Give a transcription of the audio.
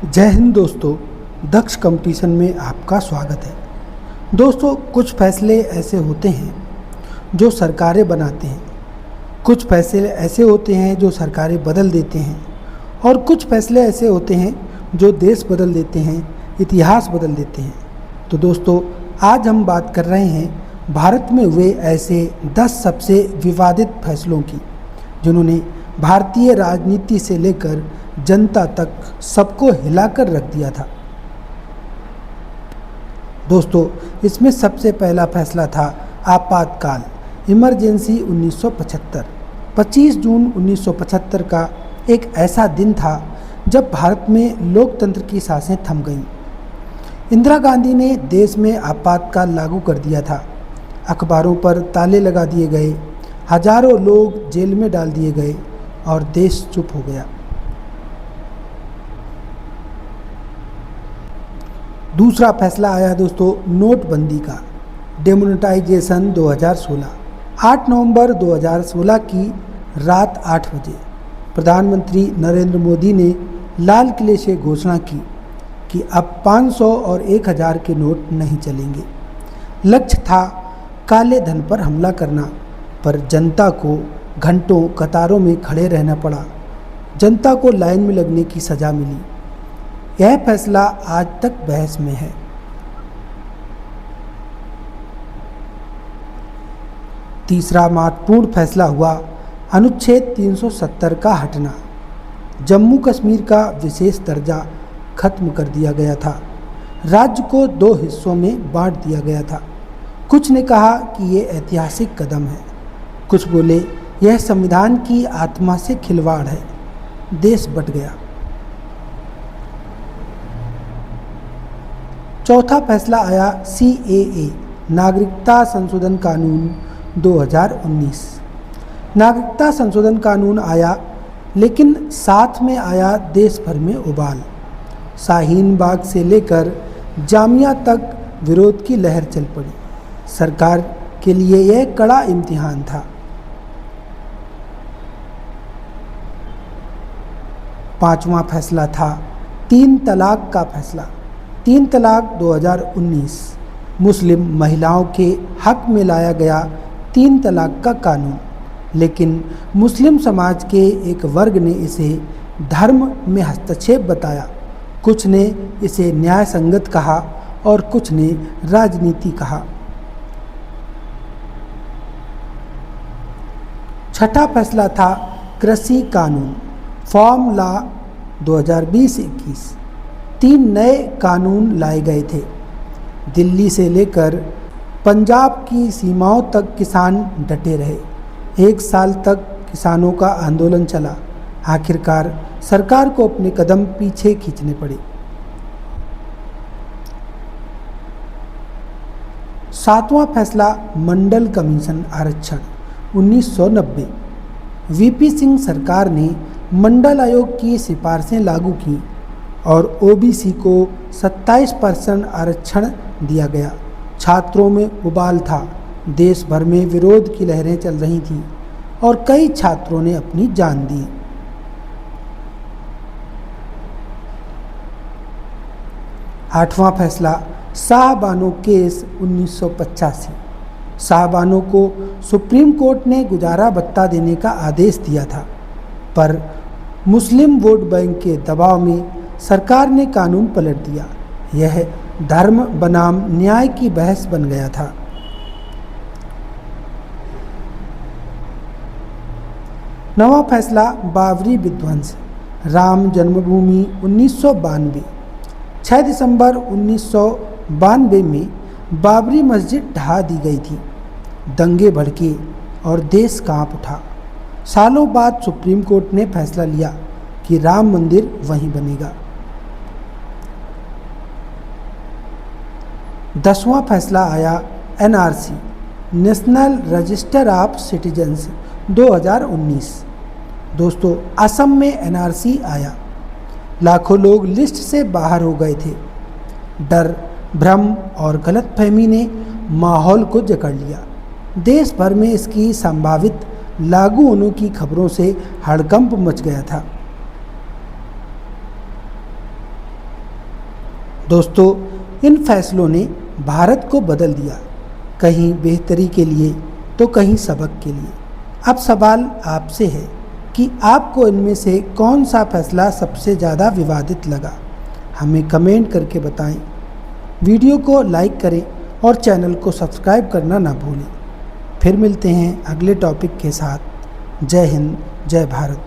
जय हिंद दोस्तों, दक्ष कंपटीशन में आपका स्वागत है। दोस्तों, कुछ फैसले ऐसे होते हैं जो सरकारें बनाते हैं, कुछ फैसले ऐसे होते हैं जो सरकारें बदल देते हैं और कुछ फैसले ऐसे होते हैं जो देश बदल देते हैं, इतिहास बदल देते हैं। तो दोस्तों, आज हम बात कर रहे हैं भारत में हुए ऐसे 10 सबसे विवादित फैसलों की, जिन्होंने भारतीय राजनीति से लेकर जनता तक सबको हिलाकर रख दिया था। दोस्तों, इसमें सबसे पहला फैसला था आपातकाल, इमरजेंसी 1975। 25 जून 1975 का एक ऐसा दिन था जब भारत में लोकतंत्र की सांसें थम गईं। इंदिरा गांधी ने देश में आपातकाल लागू कर दिया था। अखबारों पर ताले लगा दिए गए, हजारों लोग जेल में डाल दिए गए और देश चुप हो गया। दूसरा फैसला आया दोस्तों नोटबंदी का, डेमोनेटाइजेशन 2016। 8 नवंबर 2016 की रात 8 बजे प्रधानमंत्री नरेंद्र मोदी ने लाल किले से घोषणा की कि अब 500 और 1000 के नोट नहीं चलेंगे। लक्ष्य था काले धन पर हमला करना, पर जनता को घंटों कतारों में खड़े रहना पड़ा। जनता को लाइन में लगने की सज़ा मिली। यह फैसला आज तक बहस में है। तीसरा महत्वपूर्ण फैसला हुआ अनुच्छेद 370 का हटना। जम्मू कश्मीर का विशेष दर्जा खत्म कर दिया गया था। राज्य को 2 हिस्सों में बांट दिया गया था। कुछ ने कहा कि ये ऐतिहासिक कदम है, कुछ बोले यह संविधान की आत्मा से खिलवाड़ है। देश बंट गया। चौथा फैसला आया CAA, नागरिकता संशोधन कानून 2019। नागरिकता संशोधन कानून आया, लेकिन साथ में आया देश भर में उबाल। शाहीन बाग से लेकर जामिया तक विरोध की लहर चल पड़ी। सरकार के लिए यह कड़ा इम्तिहान था। पांचवा फैसला था 3 तलाक का फैसला। 3 तलाक 2019 मुस्लिम महिलाओं के हक में लाया गया 3 तलाक का कानून, लेकिन मुस्लिम समाज के एक वर्ग ने इसे धर्म में हस्तक्षेप बताया। कुछ ने इसे न्याय संगत कहा और कुछ ने राजनीति कहा। छठा फैसला था कृषि कानून, फार्म लॉ 2020-21। 3 नए कानून लाए गए थे। दिल्ली से लेकर पंजाब की सीमाओं तक किसान डटे रहे। 1 साल तक किसानों का आंदोलन चला। आखिरकार सरकार को अपने कदम पीछे खींचने पड़े। सातवां फैसला मंडल कमीशन आरक्षण 1990। VP सिंह सरकार ने मंडल आयोग की सिफारिशें लागू की और OBC को 27% आरक्षण दिया गया। छात्रों में उबाल था। देश भर में विरोध की लहरें चल रही थीं और कई छात्रों ने अपनी जान दी। आठवां फैसला शाहबानो केस 1985। शाहबानो को सुप्रीम कोर्ट ने गुजारा भत्ता देने का आदेश दिया था, पर मुस्लिम वोट बैंक के दबाव में सरकार ने कानून पलट दिया। यह धर्म बनाम न्याय की बहस बन गया था। नवा फैसला बाबरी विध्वंस, राम जन्मभूमि 1992। 6 दिसंबर 1992 में बाबरी मस्जिद ढहा दी गई थी। दंगे भड़के और देश कांप उठा। सालों बाद सुप्रीम कोर्ट ने फैसला लिया कि राम मंदिर वहीं बनेगा। 10वां फैसला आया NRC, national register of citizens 2019। दोस्तों, असम में NRC आया। लाखों लोग लिस्ट से बाहर हो गए थे। डर, भ्रम और गलतफहमी ने माहौल को जकड़ लिया। देश भर में इसकी संभावित लागू होने की खबरों से हड़कंप मच गया था। दोस्तों, इन फैसलों ने भारत को बदल दिया, कहीं बेहतरी के लिए तो कहीं सबक के लिए। अब सवाल आपसे है कि आपको इनमें से कौन सा फैसला सबसे ज़्यादा विवादित लगा। हमें कमेंट करके बताएं। वीडियो को लाइक करें और चैनल को सब्सक्राइब करना ना भूलें। फिर मिलते हैं अगले टॉपिक के साथ। जय हिंद, जय भारत।